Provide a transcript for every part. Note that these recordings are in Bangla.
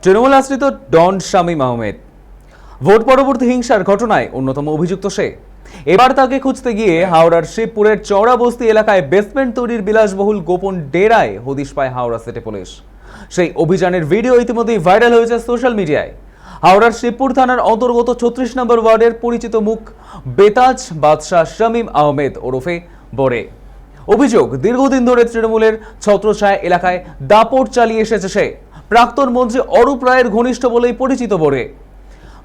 তৃণমূল আশ্রিত ডন শামীম আহমেদ ভোট পরবর্তী হিংসার ঘটনায় অন্যতম অভিযুক্ত সে। এবার তাকে খুঁজতে গিয়ে হাওড়ার শিবপুরের চওড়াবস্তি এলাকায় বেসমেন্ট তৈরির বিলাসবহুল গোপন ডেরায় হদিশ পায় হাওড়া সিটি পুলিশ। সেই অভিযানের ভিডিও ইতিমধ্যেই ভাইরাল হয়েছে সোশ্যাল মিডিয়ায়। হাওড়ার শিবপুর থানার অন্তর্গত ৩৬ নম্বর ওয়ার্ডের পরিচিত মুখ বেতাজ বাদশাহ শামীম আহমেদ ওরফে বরে। অভিযোগ, দীর্ঘদিন ধরে তৃণমূলের ছত্রছায়া এলাকায় দাপট চালিয়ে এসেছে সে। প্রাক্তন মন্ত্রী অরূপ রায়ের ঘনিষ্ঠ বলেই পরিচিত বরে।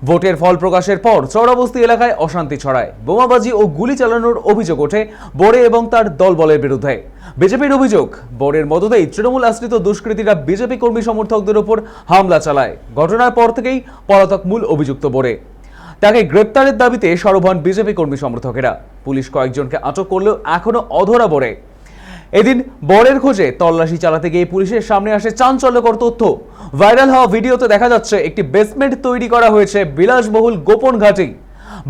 ভোটের ফল প্রকাশের পর চওড়াবস্তি এলাকায় অশান্তি ছড়ায়, বোমাবাজি ও গুলি চালানোর অভিযোগ ওঠে বরে এবং তার দলবলের বিরুদ্ধে। বিজেপির অভিযোগ, বরের মদতেই তৃণমূল আশ্রিত দুষ্কৃতীরা বিজেপি কর্মী সমর্থকদের উপর হামলা চালায়। ঘটনার পর থেকেই পলাতক মূল অভিযুক্ত বরে। তাকে গ্রেপ্তারের দাবিতে সরব হন বিজেপি কর্মী সমর্থকেরা। পুলিশ কয়েকজনকে আটক করলেও এখনো অধরা বরে। এদিন বরের খোঁজে তল্লাশি চালাতে গিয়ে পুলিশের সামনে আসে চাঞ্চল্যকর তথ্য। ভাইরাল হওয়া ভিডিওতে দেখা যাচ্ছে একটি বেসমেন্ট তৈরি করা হয়েছে বিলাসবহুল গোপন ঘাঁটি।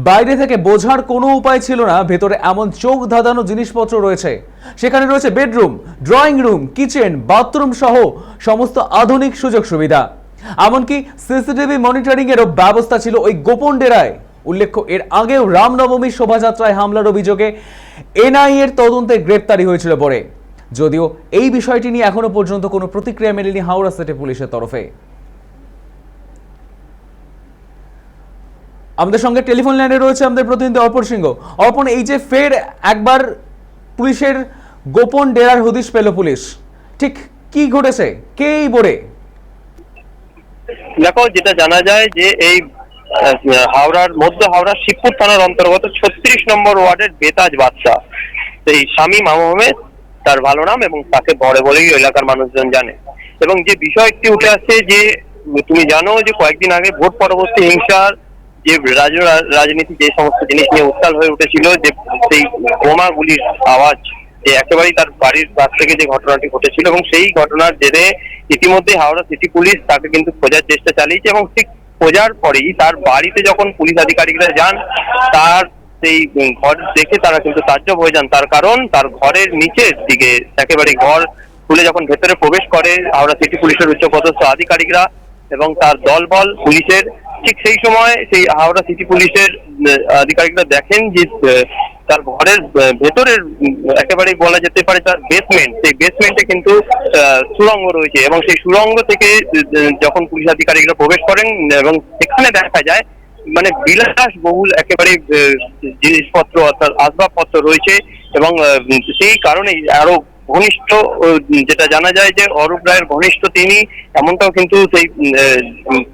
বাইরে থেকে বোঝার কোনো উপায় ছিল না ভেতরে এমন চোখ ধাঁধানো জিনিসপত্র রয়েছে। সেখানে রয়েছে bedroom, drawing room, kitchen, bathroom সহ সমস্ত আধুনিক সুযোগ সুবিধা। এমনকি সিসিটিভি মনিটরিং এরও ব্যবস্থা ছিল ওই গোপন ডেরায়। উল্লেখ্য, এর আগেও রামনবমীর শোভাযাত্রায় হামলার অভিযোগে এনআইএ এর তদন্তে গ্রেপ্তারি হয়েছিল বরে। যদিও এই বিষয়টি নিয়ে এখনো পর্যন্ত কোনো প্রতিক্রিয়া মেলেনি হাওড়া সিটি পুলিশের তরফে। আমাদের সঙ্গে টেলিফোন লাইনে রয়েছে আমাদের প্রতিনিধি অর্পণ সিংহ। অর্পণ, এই যে ফের একবার পুলিশের গোপন ডেরার হদিশ পেল পুলিশ, ঠিক কি ঘটেছে, কে এই বরে? দেখো, যেটা জানা যায় যে এই হাওড়ার মধ্য হাওড়ার শিবপুর থানার অন্তর্গত ৩৬ নম্বর ওয়ার্ডের বেতাজ বাদশাহ এই শামীম আহমেদ তার ভালো নাম, এবং তাকে বড় বলেই এলাকার মানুষজন জানে। এবং যে বিষয়টি উঠে আসছে যে তুমি জানো যে কয়েকদিন আগে ভোট পরবর্তী হিংসার যে রাজনীতি যে সমস্ত জিনিস নিয়ে উত্তাল হয়ে উঠেছিল, যে সেই বোমাগুলির আওয়াজ যে একেবারেই তার বাড়ির কাছ থেকে যে ঘটনাটি ঘটেছিল, এবং সেই ঘটনার জেরে ইতিমধ্যে হাওড়া সিটি পুলিশ তাকে কিন্তু খোঁজার চেষ্টা চালিয়েছে। এবং ঠিক খোঁজার পরেই তার বাড়িতে যখন পুলিশ আধিকারিকরা যান, তার সেই ঘর দেখে তারা কিন্তু তাজ্জব হয়ে যান। তার কারণ তার ঘরের নিচের দিকে একেবারে ঘর খুলে যখন ভেতরে প্রবেশ করে হাওড়া সিটি পুলিশের উচ্চপদস্থ আধিকারিকরা এবং তার দলবল পুলিশের, ঠিক সেই সময় সেই হাওড়া সিটি পুলিশের আধিকারিকরা দেখেন যে তার ঘরের ভেতরের একেবারেই বলা যেতে পারে তার বেসমেন্ট, সেই বেসমেন্টে কিন্তু সুড়ঙ্গ রয়েছে। এবং সেই সুড়ঙ্গ থেকে যখন পুলিশ আধিকারিকরা প্রবেশ করেন এবং সেখানে দেখা যায় মানে বিলাসবহুল একেবারে জিনিসপত্র অর্থাৎ আসবাবপত্র রয়েছে। এবং সেই কারণেই আরো ঘনিষ্ঠ, যেটা জানা যায় যে অরূপ রায়ের ঘনিষ্ঠ তিনি, এমনটাও কিন্তু সেই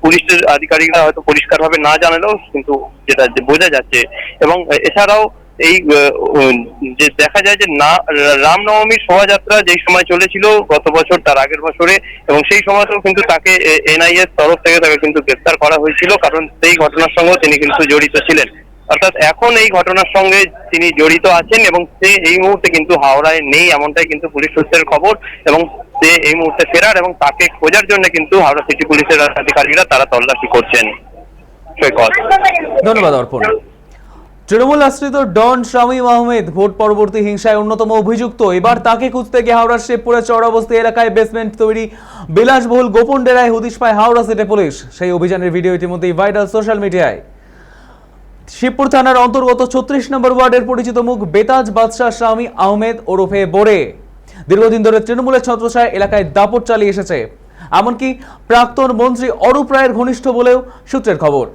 পুলিশের আধিকারিকরা হয়তো পরিষ্কারভাবে না জানালেও কিন্তু যেটা বোঝা যাচ্ছে। এবং এছাড়াও এই যে দেখা যায় যে রামনবমীর শোভাযাত্রা যেই সময় চলেছিল গত বছর, তার আগের বছরে, এবং সেই সময়তেও কিন্তু তাকে এনআইএ এর তরফ থেকে তাকে কিন্তু গ্রেফতার করা হয়েছিল, কারণ সেই ঘটনার সঙ্গেও তিনি কিন্তু জড়িত ছিলেন। অর্থাৎ এখন এই ঘটনার সঙ্গে তিনি জড়িত আছেন এবং সে এই মুহূর্তে কিন্তু হাওড়ায় নেই, এমনটাই কিন্তু পুলিশ সূত্রের খবর। এবং সে এই মুহূর্তে ফেরার এবং তাকে খোঁজার জন্য কিন্তু হাওড়া সিটি পুলিশের আধিকারিকরা তারা তল্লাশি করছেন। ধন্যবাদ অর্পণ। তৃণমূল আশ্রিত ডন শামীম আহমেদ ভোট পরবর্তী হিংসায় অন্যতম অভিযুক্ত। এবার তাকে খুঁজতে গিয়ে হাওড়ার শিবপুরের চওড়াবস্তি এলাকায় বেসমেন্ট তৈরি বিলাসবহুল গোপন ডেরায় হদিশ পায় হাওড়া সিটি পুলিশ। সেই অভিযানের ভিডিও ইতিমধ্যেই ভাইরাল সোশ্যাল মিডিয়ায়। শিবপুর থানার অন্তর্গত ৩৬ নম্বর ওয়ার্ডের পরিচিত মুখ বেতাজ বাদশাহ শামীম আহমেদ ওরফে বরে দীর্ঘদিন ধরে তৃণমূলের ছত্রছায়া এলাকায় দাপট চালিয়ে এসেছে। এমনকি প্রাক্তন মন্ত্রী অরূপ রায়ের ঘনিষ্ঠ বলেও সূত্রের খবর।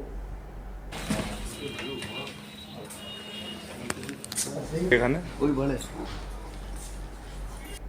এখানে